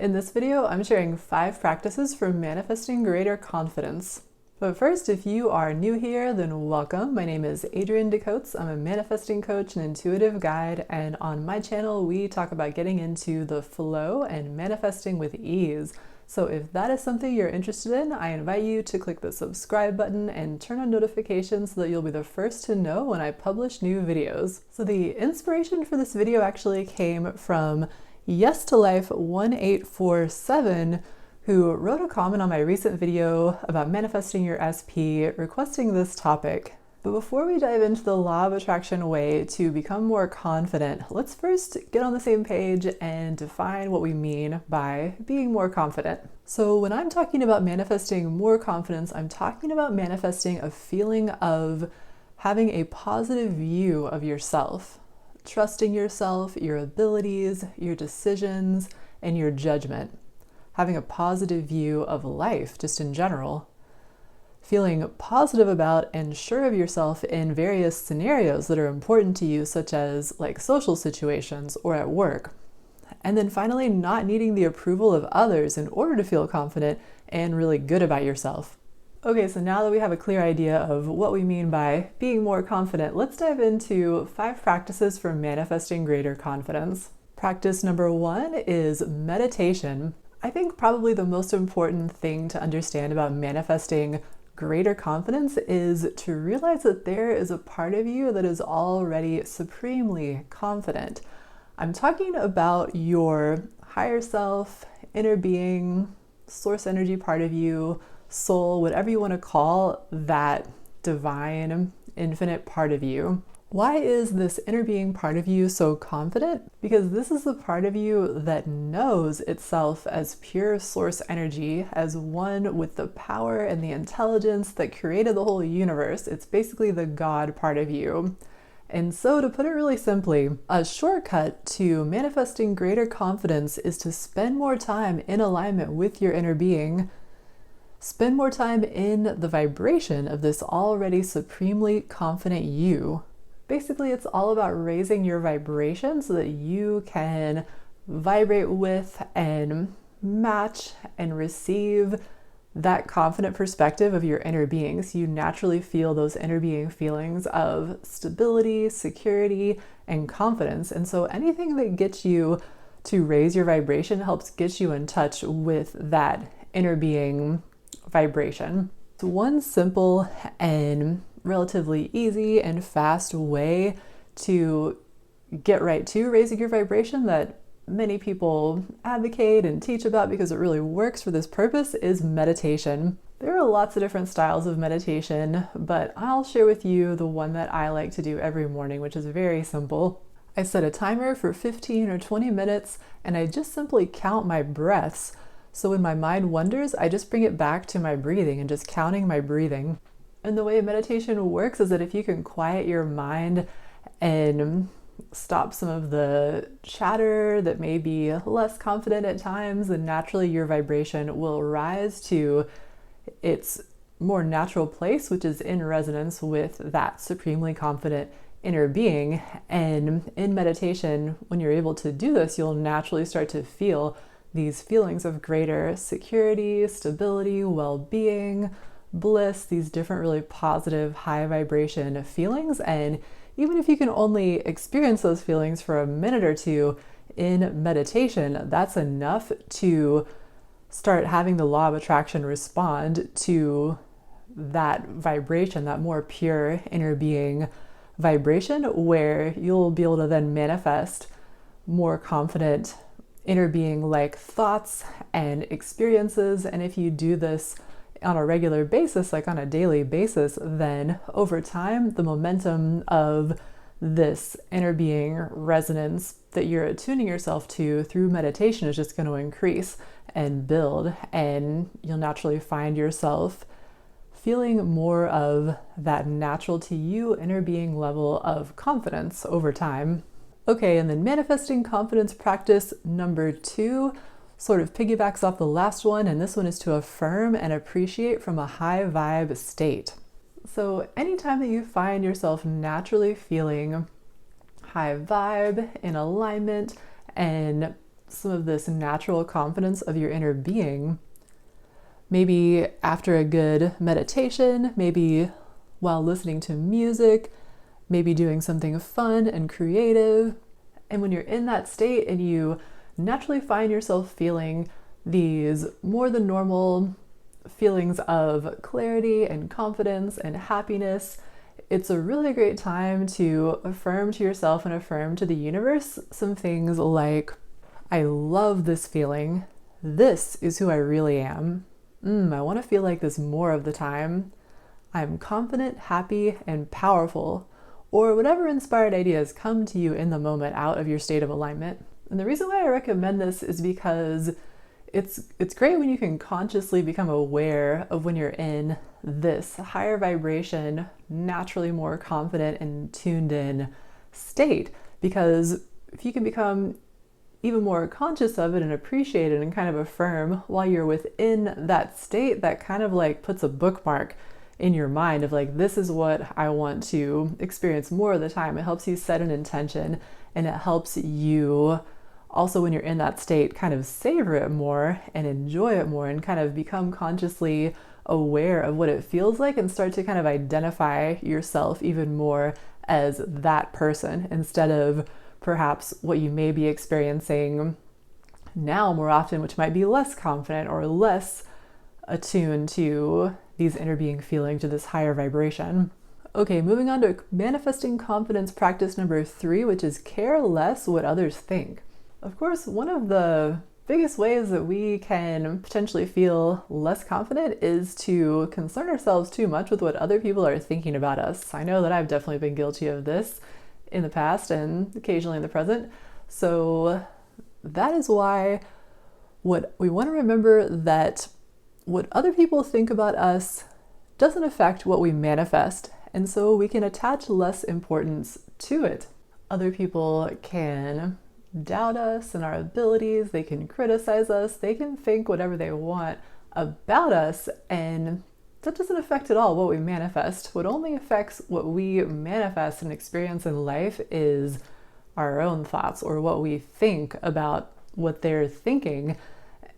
In this video, I'm sharing 5 practices for manifesting greater confidence. But first, if you are new here, then welcome. My name is Adrianne. I'm a manifesting coach and intuitive guide, and on my channel, we talk about getting into the flow and manifesting with ease. So if that is something you're interested in, I invite you to click the subscribe button and turn on notifications so that you'll be the first to know when I publish new videos. So the inspiration for this video actually came from Yes to Life 1847, who wrote a comment on my recent video about manifesting your SP, requesting this topic. But before we dive into the law of attraction way to become more confident, let's first get on the same page and define what we mean by being more confident. So when I'm talking about manifesting more confidence, I'm talking about manifesting a feeling of having a positive view of yourself, trusting yourself, your abilities, your decisions, and your judgment. Having a positive view of life just in general. Feeling positive about and sure of yourself in various scenarios that are important to you, such as like social situations or at work. And then finally, not needing the approval of others in order to feel confident and really good about yourself. Okay, so now that we have a clear idea of what we mean by being more confident, let's dive into 5 practices for manifesting greater confidence. Practice number 1 is meditation. I think probably the most important thing to understand about manifesting greater confidence is to realize that there is a part of you that is already supremely confident. I'm talking about your higher self, inner being, source energy part of you, soul, whatever you want to call that divine, infinite part of you. Why is this inner being part of you so confident? Because this is the part of you that knows itself as pure source energy, as one with the power and the intelligence that created the whole universe. It's basically the God part of you. And so, to put it really simply, a shortcut to manifesting greater confidence is to spend more time in alignment with your inner being. Spend more time in the vibration of this already supremely confident you. Basically, it's all about raising your vibration so that you can vibrate with and match and receive that confident perspective of your inner being. So you naturally feel those inner being feelings of stability, security, and confidence. And so anything that gets you to raise your vibration helps get you in touch with that inner being vibration. So one simple and relatively easy and fast way to get right to raising your vibration that many people advocate and teach about because it really works for this purpose is meditation. There are lots of different styles of meditation, but I'll share with you the one that I like to do every morning, which is very simple. I set a timer for 15 or 20 minutes and I just simply count my breaths. So when my mind wanders, I just bring it back to my breathing and just counting my breathing. And the way meditation works is that if you can quiet your mind and stop some of the chatter that may be less confident at times, then naturally your vibration will rise to its more natural place, which is in resonance with that supremely confident inner being. And in meditation, when you're able to do this, you'll naturally start to feel these feelings of greater security, stability, well-being, bliss, these different really positive high vibration feelings. And even if you can only experience those feelings for a minute or two in meditation, that's enough to start having the law of attraction respond to that vibration, that more pure inner being vibration, where you'll be able to then manifest more confident inner being like thoughts and experiences. And if you do this on a regular basis, like on a daily basis, then over time, the momentum of this inner being resonance that you're attuning yourself to through meditation is just going to increase and build, and you'll naturally find yourself feeling more of that natural to you inner being level of confidence over time. Okay, and then manifesting confidence practice number 2 sort of piggybacks off the last one, and this one is to affirm and appreciate from a high vibe state. So anytime that you find yourself naturally feeling high vibe, in alignment, and some of this natural confidence of your inner being. Maybe after a good meditation, maybe while listening to music, maybe doing something fun and creative. And when you're in that state and you naturally find yourself feeling these more than normal feelings of clarity and confidence and happiness, it's a really great time to affirm to yourself and affirm to the universe some things like, I love this feeling. This is who I really am. I want to feel like this more of the time. I'm confident, happy, and powerful. Or whatever inspired ideas come to you in the moment out of your state of alignment. And the reason why I recommend this is because it's great when you can consciously become aware of when you're in this higher vibration, naturally more confident and tuned in state. Because if you can become even more conscious of it and appreciate it and kind of affirm while you're within that state, that kind of like puts a bookmark in your mind of like, this is what I want to experience more of the time. It helps you set an intention, and it helps you also, when you're in that state, kind of savor it more and enjoy it more and kind of become consciously aware of what it feels like and start to kind of identify yourself even more as that person instead of perhaps what you may be experiencing now more often, which might be less confident or less attuned to these inner being feelings, to this higher vibration. Okay, moving on to manifesting confidence practice number 3, which is care less what others think. Of course, one of the biggest ways that we can potentially feel less confident is to concern ourselves too much with what other people are thinking about us. I know that I've definitely been guilty of this in the past and occasionally in the present. So that is why what we want to remember that what other people think about us doesn't affect what we manifest. And so we can attach less importance to it. Other people can doubt us and our abilities. They can criticize us. They can think whatever they want about us. And that doesn't affect at all what we manifest. What only affects what we manifest and experience in life is our own thoughts or what we think about what they're thinking.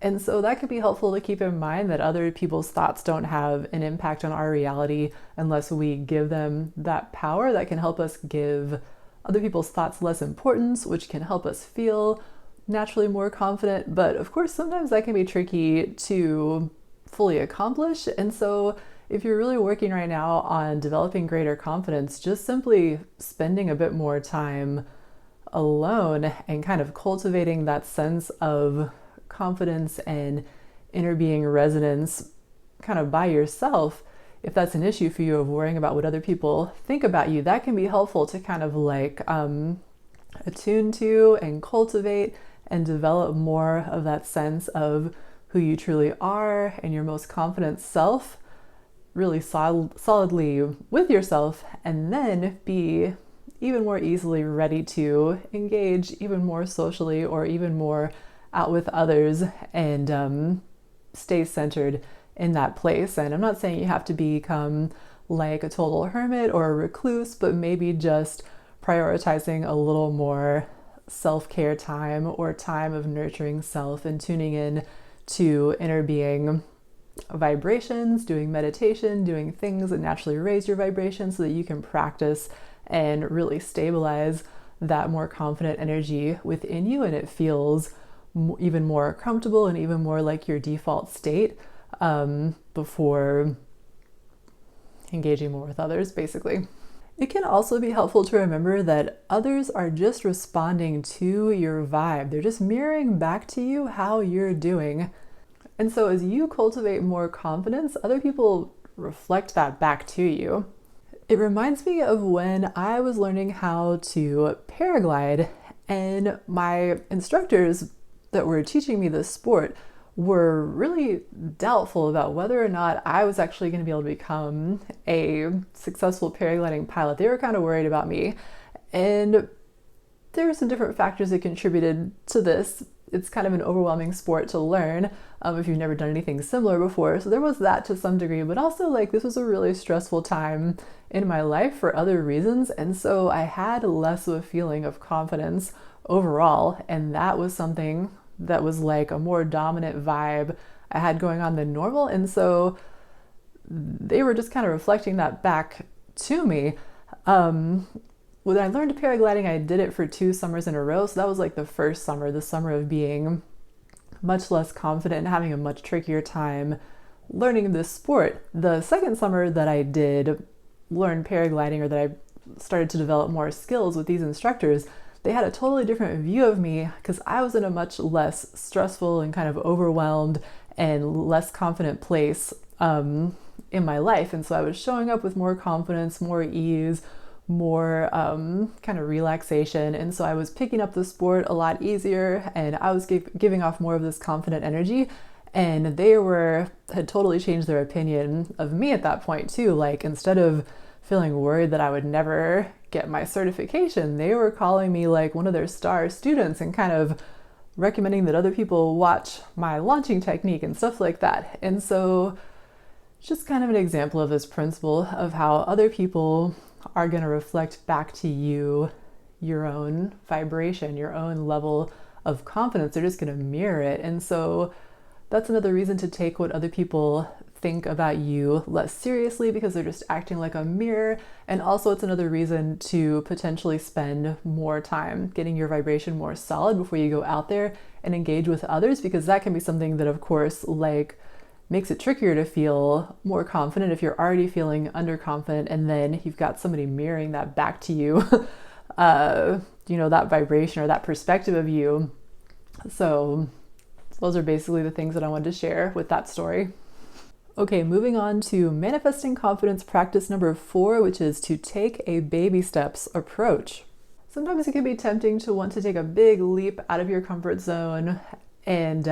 And so that could be helpful to keep in mind that other people's thoughts don't have an impact on our reality unless we give them that power. That can help us give other people's thoughts less importance, which can help us feel naturally more confident. But of course, sometimes that can be tricky to fully accomplish. And so if you're really working right now on developing greater confidence, just simply spending a bit more time alone and kind of cultivating that sense of confidence and inner being resonance kind of by yourself, if that's an issue for you of worrying about what other people think about you, that can be helpful to kind of like attune to and cultivate and develop more of that sense of who you truly are and your most confident self, really solidly with yourself, and then be even more easily ready to engage even more socially or even more out with others and stay centered in that place. And I'm not saying you have to become like a total hermit or a recluse, but maybe just prioritizing a little more self-care time or time of nurturing self and tuning in to inner being vibrations, doing meditation, doing things that naturally raise your vibration so that you can practice and really stabilize that more confident energy within you, and it feels even more comfortable and even more like your default state before engaging more with others, basically. It can also be helpful to remember that others are just responding to your vibe. They're just mirroring back to you how you're doing. And so as you cultivate more confidence, other people reflect that back to you. It reminds me of when I was learning how to paraglide, and my instructors that were teaching me this sport were really doubtful about whether or not I was actually going to be able to become a successful paragliding pilot. They were kind of worried about me. And there were some different factors that contributed to this. It's kind of an overwhelming sport to learn if you've never done anything similar before. So there was that to some degree, but also like this was a really stressful time in my life for other reasons. And so I had less of a feeling of confidence overall. And that was something that was like a more dominant vibe I had going on than normal. And so they were just kind of reflecting that back to me. When I learned paragliding, I did it for 2 summers in a row. So that was like the first summer, the summer of being much less confident and having a much trickier time learning this sport. The second summer that I did learn paragliding, or that I started to develop more skills with these instructors, they had a totally different view of me because I was in a much less stressful and kind of overwhelmed and less confident place in my life. And so I was showing up with more confidence, more ease, more kind of relaxation. And so I was picking up the sport a lot easier, and I was giving off more of this confident energy. And they had totally changed their opinion of me at that point too. Like, instead of feeling worried that I would never get my certification, they were calling me like one of their star students and kind of recommending that other people watch my launching technique and stuff like that. And so just kind of an example of this principle of how other people are going to reflect back to you your own vibration, your own level of confidence. They're just going to mirror it. And so that's another reason to take what other people think about you less seriously, because they're just acting like a mirror. And also it's another reason to potentially spend more time getting your vibration more solid before you go out there and engage with others, because that can be something that, of course, like makes it trickier to feel more confident if you're already feeling underconfident and then you've got somebody mirroring that back to you, that vibration or that perspective of you. So those are basically the things that I wanted to share with that story. Okay, moving on to manifesting confidence practice number 4, which is to take a baby steps approach. Sometimes it can be tempting to want to take a big leap out of your comfort zone. And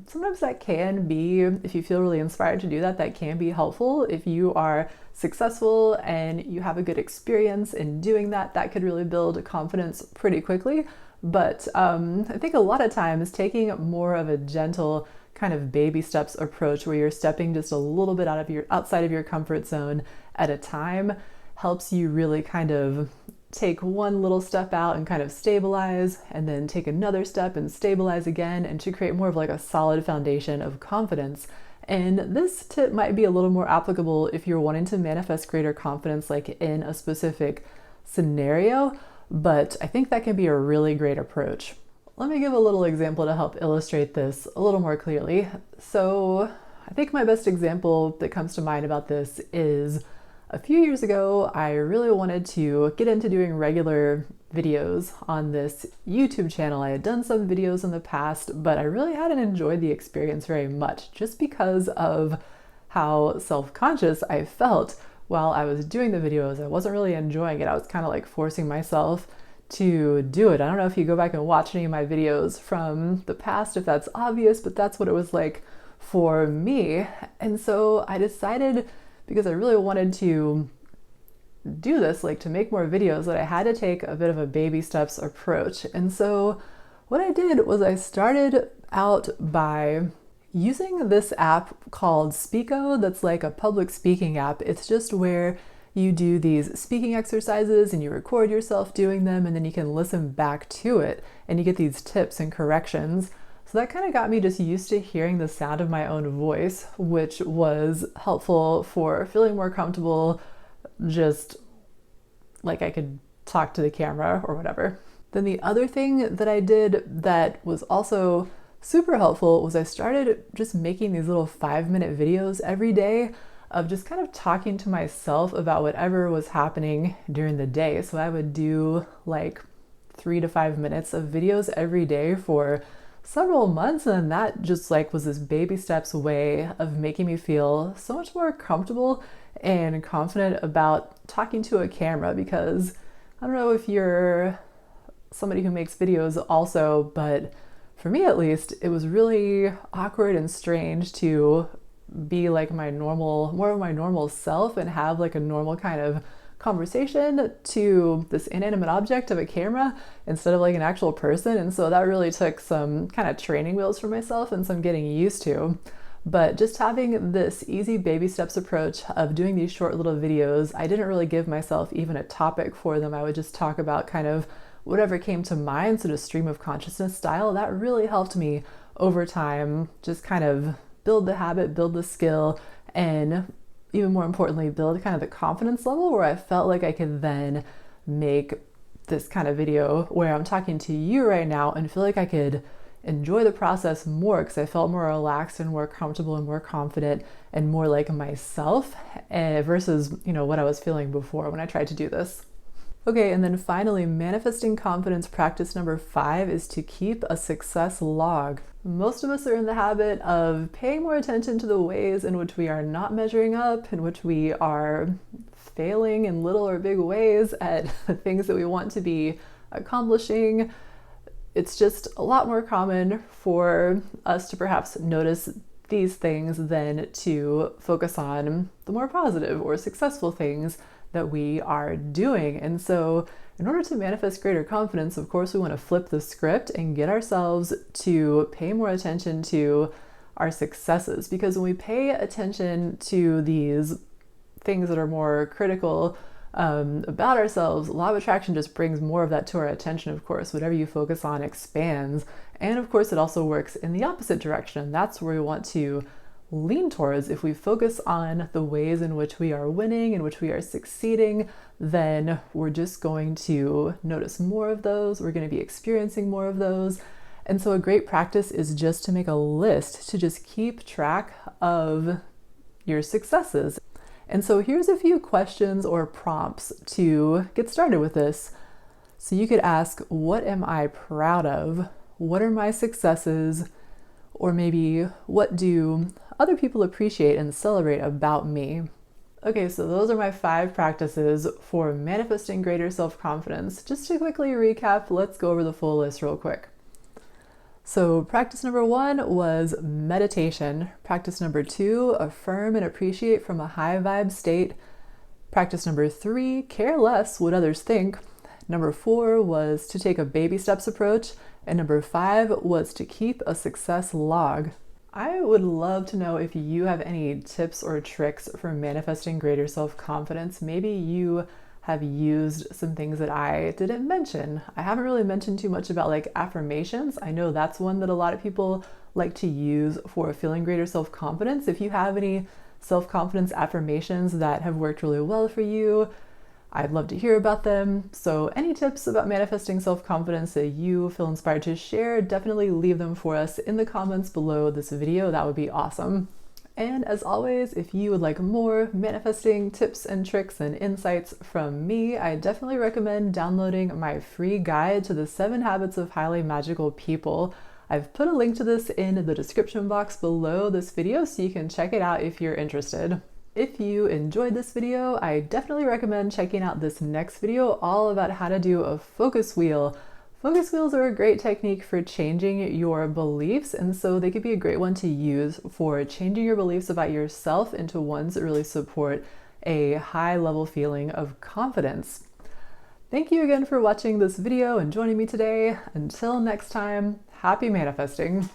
sometimes that can be, if you feel really inspired to do that, that can be helpful. If you are successful and you have a good experience in doing that, that could really build confidence pretty quickly. But I think a lot of times taking more of a gentle kind of baby steps approach, where you're stepping just a little bit outside of your comfort zone at a time, helps you really kind of take one little step out and kind of stabilize, and then take another step and stabilize again, and to create more of like a solid foundation of confidence. And this tip might be a little more applicable if you're wanting to manifest greater confidence, like in a specific scenario, but I think that can be a really great approach. Let me give a little example to help illustrate this a little more clearly. So I think my best example that comes to mind about this is a few years ago, I really wanted to get into doing regular videos on this YouTube channel. I had done some videos in the past, but I really hadn't enjoyed the experience very much, just because of how self-conscious I felt while I was doing the videos. I wasn't really enjoying it. I was kind of like forcing myself to do it. I don't know if you go back and watch any of my videos from the past, if that's obvious, but that's what it was like for me. And so I decided, because I really wanted to do this, like to make more videos, that I had to take a bit of a baby steps approach. And so what I did was I started out by using this app called Speako, that's like a public speaking app. It's just where you do these speaking exercises and you record yourself doing them, and then you can listen back to it and you get these tips and corrections. So that kind of got me just used to hearing the sound of my own voice, which was helpful for feeling more comfortable, just like I could talk to the camera or whatever. Then the other thing that I did that was also super helpful was I started just making these little 5-minute videos every day of just kind of talking to myself about whatever was happening during the day. So I would do like 3 to 5 minutes of videos every day for several months, and that just like was this baby steps way of making me feel so much more comfortable and confident about talking to a camera. Because I don't know if you're somebody who makes videos also, but for me at least, it was really awkward and strange to be like more of my normal self and have like a normal kind of conversation to this inanimate object of a camera instead of like an actual person. And so that really took some kind of training wheels for myself and some getting used to. But just having this easy baby steps approach of doing these short little videos, I didn't really give myself even a topic for them. I would just talk about kind of whatever came to mind, sort of stream of consciousness style, that really helped me over time just kind of build the habit, build the skill, and even more importantly, build kind of the confidence level where I felt like I could then make this kind of video where I'm talking to you right now and feel like I could enjoy the process more because I felt more relaxed and more comfortable and more confident and more like myself versus, what I was feeling before when I tried to do this. Okay, and then finally, manifesting confidence practice number 5 is to keep a success log. Most of us are in the habit of paying more attention to the ways in which we are not measuring up, in which we are failing in little or big ways at the things that we want to be accomplishing. It's just a lot more common for us to perhaps notice these things than to focus on the more positive or successful things that we are doing. And so in order to manifest greater confidence, of course, we want to flip the script and get ourselves to pay more attention to our successes. Because when we pay attention to these things that are more critical about ourselves, law of attraction just brings more of that to our attention, of course. Whatever you focus on expands. And of course, it also works in the opposite direction. That's where we want to lean towards. If we focus on the ways in which we are winning, in which we are succeeding, then we're just going to notice more of those. We're going to be experiencing more of those. And so a great practice is just to make a list to just keep track of your successes. And so here's a few questions or prompts to get started with this. So you could ask, what am I proud of? What are my successes? Or maybe, what do other people appreciate and celebrate about me? Okay, so those are my 5 practices for manifesting greater self-confidence. Just to quickly recap, let's go over the full list real quick. So practice number 1 was meditation. Practice number 2, affirm and appreciate from a high vibe state. Practice number 3, care less what others think. Number 4 was to take a baby steps approach. And number 5 was to keep a success log. I would love to know if you have any tips or tricks for manifesting greater self-confidence. Maybe you have used some things that I didn't mention. I haven't really mentioned too much about like affirmations. I know that's one that a lot of people like to use for feeling greater self-confidence. If you have any self-confidence affirmations that have worked really well for you, I'd love to hear about them. So any tips about manifesting self-confidence that you feel inspired to share, definitely leave them for us in the comments below this video. That would be awesome. And as always, if you would like more manifesting tips and tricks and insights from me, I definitely recommend downloading my free guide to the 7 habits of highly magical people. I've put a link to this in the description box below this video so you can check it out if you're interested. If you enjoyed this video, I definitely recommend checking out this next video all about how to do a focus wheel. Focus wheels are a great technique for changing your beliefs, and so they could be a great one to use for changing your beliefs about yourself into ones that really support a high level feeling of confidence. Thank you again for watching this video and joining me today. Until next time, happy manifesting.